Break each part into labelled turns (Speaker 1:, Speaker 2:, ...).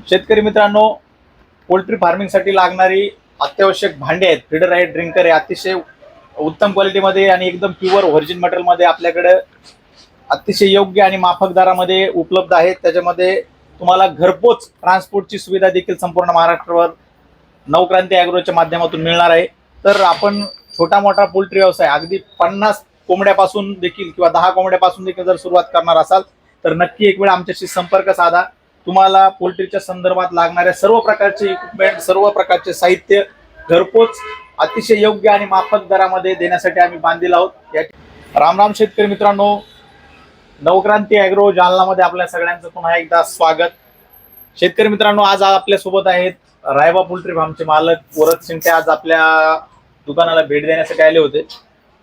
Speaker 1: शेतकरी मित्रांनो, पोल्ट्री फार्मिंगसाठी लागणारी अत्यावश्यक भांडी आहेत. फीडर आहे, ड्रिंकर आहे, अतिशय उत्तम क्वालिटीमध्ये आणि एकदम प्युअर व्हर्जिन मटेरियलमध्ये आपल्याकडे अतिशय योग्य आणि माफक दरामध्ये उपलब्ध आहेत. त्याच्यामध्ये तुम्हाला घरपोच ट्रान्सपोर्टची सुविधा देखील संपूर्ण महाराष्ट्रावर नवक्रांती ॲग्रोच्या माध्यमातून मिळणार आहे. तर आपण छोटा मोठा पोल्ट्री व्यवसाय अगदी 50 कोंबड्यापासून देखील किंवा 10 कोंबड्यापासून देखील जर सुरुवात करणार असाल तर नक्की एक वेळ आमच्याशी संपर्क साधा. तुम्हाला पोल्ट्रीच्या संदर्भात लागणाऱ्या सर्व प्रकारचे इक्विपमेंट, सर्व प्रकारचे साहित्य घरपोच अतिशय योग्य आणि माफक दरामध्ये देण्यासाठी आम्ही बांधील आहोत. राम राम शेतकरी मित्रांनो, नवक्रांती ॲग्रो जालनामध्ये आपल्या सगळ्यांचं पुन्हा एकदा स्वागत. शेतकरी मित्रांनो, आज आपल्यासोबत आहेत रायबा पोल्ट्री फार्मचे मालक वरद शिंगटे. आज आपल्या दुकानाला भेट देण्यासाठी आले होते.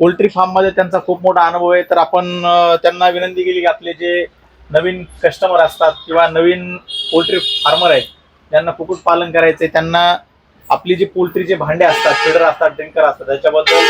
Speaker 1: पोल्ट्री फार्ममध्ये त्यांचा खूप मोठा अनुभव आहे. तर आपण त्यांना विनंती केली की आपले जे नवीन कस्टमर असतात किंवा नवीन पोल्ट्री फार्मर आहेत ज्यांना कुक्कुटपालन करायचे, त्यांना आपली जी पोल्ट्रीचे भांडे असतात, फीडर असतात, ड्रिंकर असतात, त्याच्याबद्दल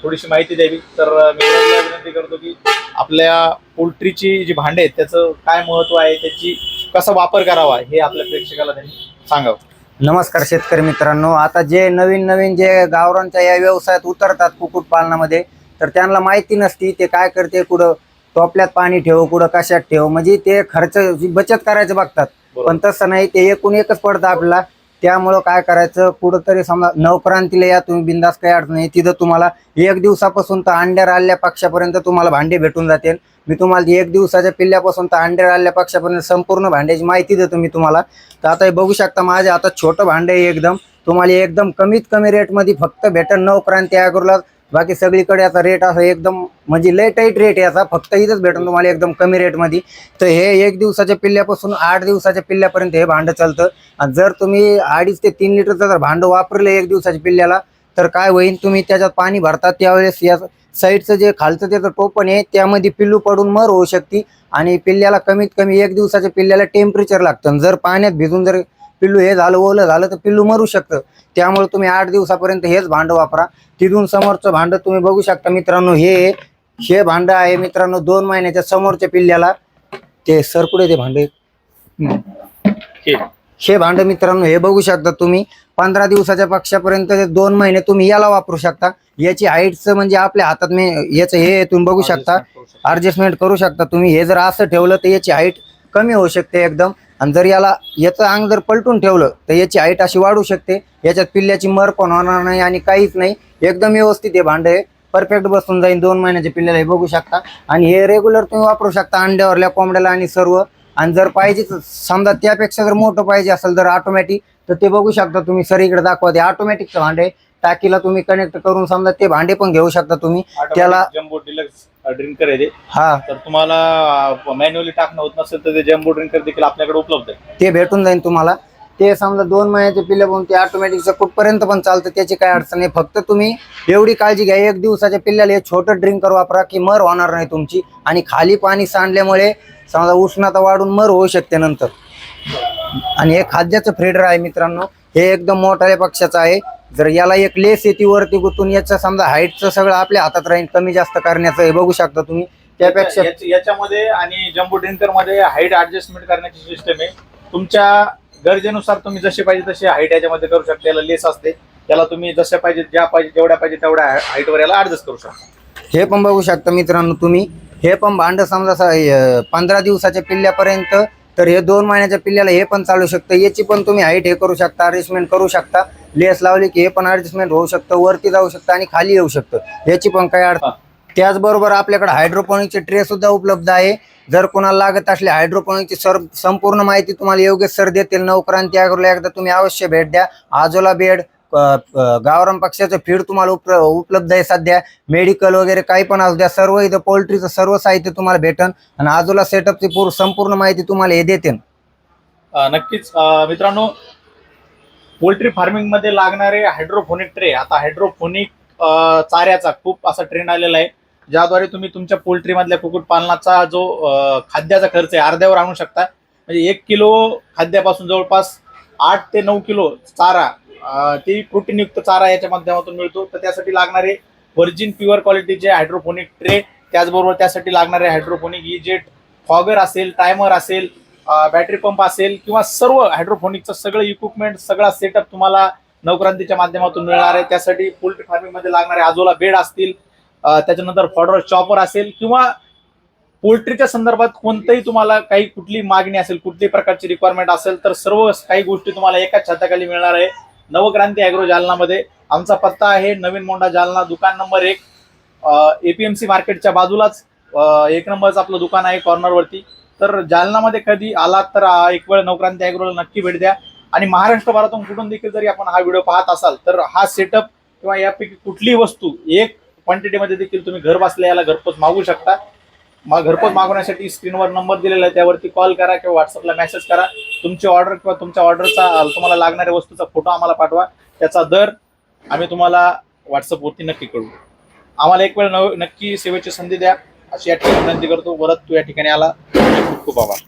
Speaker 1: थोडीशी माहिती द्यावी. तर मी विनंती करतो की आपल्या पोल्ट्रीची जी भांडे आहेत त्याचं काय महत्त्व आहे, त्याची कसा वापर करावा हे आपल्या प्रेक्षकाला त्यांनी सांगावं.
Speaker 2: नमस्कार शेतकरी मित्रांनो, आता जे नवीन जे गावरांच्या या व्यवसायात उतरतात कुक्कुटपालनामध्ये, तर त्यांना माहिती नसती ते काय करते, कुठं टोपल्यात पाणी ठेव, कुठं कशात ठेव, म्हणजे ते खर्च बचत करायचं बघतात. पण तसं नाही, ते एकूण एकच पडतं आपल्याला. त्यामुळं काय करायचं, कुठंतरी समजा नवक्रांतीला या तुम्ही, बिंदास काही अडचण नाही. तिथं तुम्हाला 1 दिवसापासून तर अंड्यावर आलेल्या पक्षापर्यंत तुम्हाला भांडे भेटून जातील. मी तुम्हाला 1 दिवसाच्या पिल्ल्यापासून तर अंड्यावर आलेल्या पक्षापर्यंत संपूर्ण भांड्याची माहिती देतो मी तुम्हाला. तर आता हे बघू शकता, माझ्या आता छोटं भांडं आहे एकदम. तुम्हाला एकदम कमीत कमी रेटमध्ये फक्त भेटेल नवक्रांती ॲग्रोला. बाकी सगळीकडे याचा रेट असं एकदम म्हणजे लय टाईट रेट याचा, फक्त इथंच भेटेल तुम्हाला एकदम कमी रेटमध्ये. तर हे 1 दिवसाच्या पिल्ल्यापासून 8 दिवसाच्या पिल्ल्यापर्यंत हे भांडं चालतं. आणि जर तुम्ही 2.5 ते 3 लिटरचं जर भांडं वापरलं 1 दिवसाच्या पिल्ल्याला, तर काय होईल, तुम्ही त्याच्यात पाणी भरतात त्यावेळेस या साईडचं जे खालचं त्याचं टोपण आहे त्यामध्ये पिल्लू पडून मर होऊ शकते. आणि पिल्ल्याला कमीत कमी 1 दिवसाच्या पिल्ल्याला टेम्परेचर लागतं. जर पाण्यात भिजून जर पिल्लू हे झालं, ओलं झालं, तर पिल्लू मरू शकतं. त्यामुळे तुम्ही 8 दिवसापर्यंत हेच भांडं वापरा. तिथून समोरचं भांडं तुम्ही बघू शकता मित्रांनो, हे भांडं आहे मित्रांनो 2 महिन्याच्या समोरच्या पिल्ल्याला. ते सरकुडे ते भांडे, हे भांडं मित्रांनो हे बघू शकता तुम्ही. 15 दिवसाच्या पक्षापर्यंत 2 महिने तुम्ही याला वापरू शकता. याची हाईटचं म्हणजे आपल्या हातात मी याचं हे तुम्ही बघू शकता, ॲडजस्टमेंट करू शकता तुम्ही. हे जर असं ठेवलं तर याची हाईट कमी होऊ शकते एकदम. आणि जर याचं अंग जर पलटून ठेवलं तर याची हाईट अशी वाढू शकते. याच्यात पिल्ल्याची मर पण होणार नाही आणि काहीच नाही. एकदम व्यवस्थित हे भांडं आहे, परफेक्ट बसून जाईल 2 महिन्याच्या पिल्ल्याला. हे बघू शकता. आणि हे रेग्युलर तुम्ही वापरू शकता अंड्यावरल्या कोंबड्याला आणि सर्व. आणि जर पाहिजे समजा त्यापेक्षा जर मोठं पाहिजे असेल तर ऑटोमॅटिक, तर ते बघू शकता तुम्ही. सर इकडे दाखवा, ते ऑटोमॅटिकचं भांडे टाकीला तुम्ही कनेक्ट करून समजा ते भांडे पण घेऊ शकता तुम्ही. त्याला
Speaker 1: जम्बो डिलक्स ड्रिंकर आहे ते.
Speaker 2: हा,
Speaker 1: तर तुम्हाला मॅन्युअली टाकणं होत नसेल तर ते जम्बो ड्रिंकर देखील आपल्याकडे उपलब्ध आहे,
Speaker 2: ते भेटून जाईल तुम्हाला. ते समजा 2 महिन्याचे पिल्ले पण ते ऑटोमॅटिकचं कुठपर्यंत पण चालतं, त्याची काय अडचण नाही. फक्त तुम्ही एवढी काळजी घ्या, 1 दिवसाच्या पिल्ल्याला हे छोटं ड्रिंकर वापरा की मर होणार नाही तुमची. आणि खाली पाणी सांडल्यामुळे समजा उष्णता वाढून मर होऊ शकते नंतर. आणि हे खाद्याचं फ्रीडर आहे मित्रांनो, हे एकदम मोठ्या पक्षाचं आहे. जर याला एक लेस येते वरती गुतून, याचं समजा हाईटचं सगळं आपल्या हातात राहील कमी जास्त करण्याचं. हे बघू शकता तुम्ही. त्यापेक्षा
Speaker 1: याच्यामध्ये आणि जम्बो ड्रिंकर मध्ये हाईट ऍडजस्टमेंट करण्याची सिस्टम आहे. तुमच्या गरजेनुसार तुम्ही जसे पाहिजे तसे हाईट याच्यामध्ये करू शकता. याला लेस असते, त्याला तुम्ही जशा पाहिजे, जेवढ्या पाहिजे तेवढ्या हाईटवर याला ऍडजस्ट करू शकता.
Speaker 2: हे पण बघू शकता मित्रांनो तुम्ही. हे पण भांडं समजा 15 दिवसाच्या पिल्ल्यापर्यंत, तर हे 2 महिन्याच्या पिल्ल्याला हे पण चालू शकतं. याची पण तुम्ही हाईट हे करू शकता, ॲडजस्टमेंट करू शकता. लेस लावली की हे पण ॲडजस्टमेंट होऊ शकतं, वरती जाऊ शकतं आणि खाली येऊ शकतं. याची पण काय अडचण. त्याचबरोबर आपल्याकडे हायड्रोपोनिकचे ट्रे सुद्धा उपलब्ध आहे. जर कोणाला लागत असले हायड्रोपोनिकची संपूर्ण माहिती तुम्हाला योगेश सर देतील. नवक्रांती ॲग्रोला एकदा तुम्ही अवश्य भेट द्या. आजोला बेड, गावरान पक्षाचं फीड तुम्हाला उपलब्ध आहे सध्या. मेडिकल वगैरे काही पण असू द्या, सर्व इथं पोल्ट्रीचं सर्व साहित्य तुम्हाला भेटेल. आणि आजोला सेटअपची संपूर्ण माहिती तुम्हाला हे देते.
Speaker 1: नक्कीच मित्रांनो, पोल्ट्री फार्मिंग मध्ये लागणारे हायड्रोफोनिक ट्रे, आता हायड्रोफोनिक चाऱ्याचा खूप असा ट्रेंड आलेला आहे, ज्याद्वारे तुम्ही तुमच्या पोल्ट्री मधल्या कुक्कुटपालनाचा जो खाद्याचा खर्च आहे अर्ध्यावर आणू शकता. म्हणजे 1 किलो खाद्यापासून जवळपास 8 ते 9 किलो चारा, ती प्रोटीनयुक्त चारा याच्या माध्यमातून मिळतो. तर त्यासाठी लागणारे व्हर्जिन प्युअर क्वालिटीचे हायड्रोफोनिक ट्रे, त्याचबरोबर त्यासाठी लागणारे हायड्रोफोनिक इजेट, फॉगर असेल, टायमर असेल, बॅटरी पंप असेल किंवा सर्व हायड्रोफोनिकचं सगळं इक्विपमेंट, सगळा सेटअप तुम्हाला नवक्रांतीच्या माध्यमातून मिळणार आहे. त्यासाठी पोल्ट्री फार्मिंग मध्ये लागणारे आजोला बेड असतील, त्याच्यानंतर फॉडर चॉपर असेल किंवा पोल्ट्रीच्या संदर्भात कोणतंही तुम्हाला काही कुठली मागणी असेल, कुठल्याही प्रकारची रिक्वायरमेंट असेल, तर सर्व काही गोष्टी तुम्हाला एकाच छताखाली मिळणार आहे नवक्रांती ॲग्रो जालनामध्ये. आमचा पत्ता आहे नवीन मोंढा जालना, दुकान नंबर 1, APMC मार्केटच्या बाजूलाच 1 नंबरचं आपलं दुकान आहे कॉर्नरवरती. तर जालनामध्ये कधी आलात तर एक वेळ नवक्रांती ॲग्रोला नक्की भेट द्या. आणि महाराष्ट्रभरातून कुठून देखील जरी आपण हा व्हिडिओ पाहत असाल तर हा सेटअप किंवा यापैकी कुठलीही वस्तू एक क्वांटिटीमध्ये देखील तुम्ही घर बसल्या याला घरपोच मागू शकता. मग घरपोच मागवण्यासाठी स्क्रीनवर नंबर दिलेला आहे, त्यावरती कॉल करा किंवा व्हॉट्सअपला मेसेज करा. तुमची ऑर्डर किंवा तुमच्या ऑर्डरचा तुम्हाला लागणाऱ्या वस्तूचा फोटो आम्हाला पाठवा. त्याचा दर आम्ही तुम्हाला व्हॉट्सअपवरती नक्की कळवू. आम्हाला एक वेळ नक्की सेवेची संधी द्या अशी या ठिकाणी विनंती करतो. परत तू या ठिकाणी आला, खूप खूप आभार.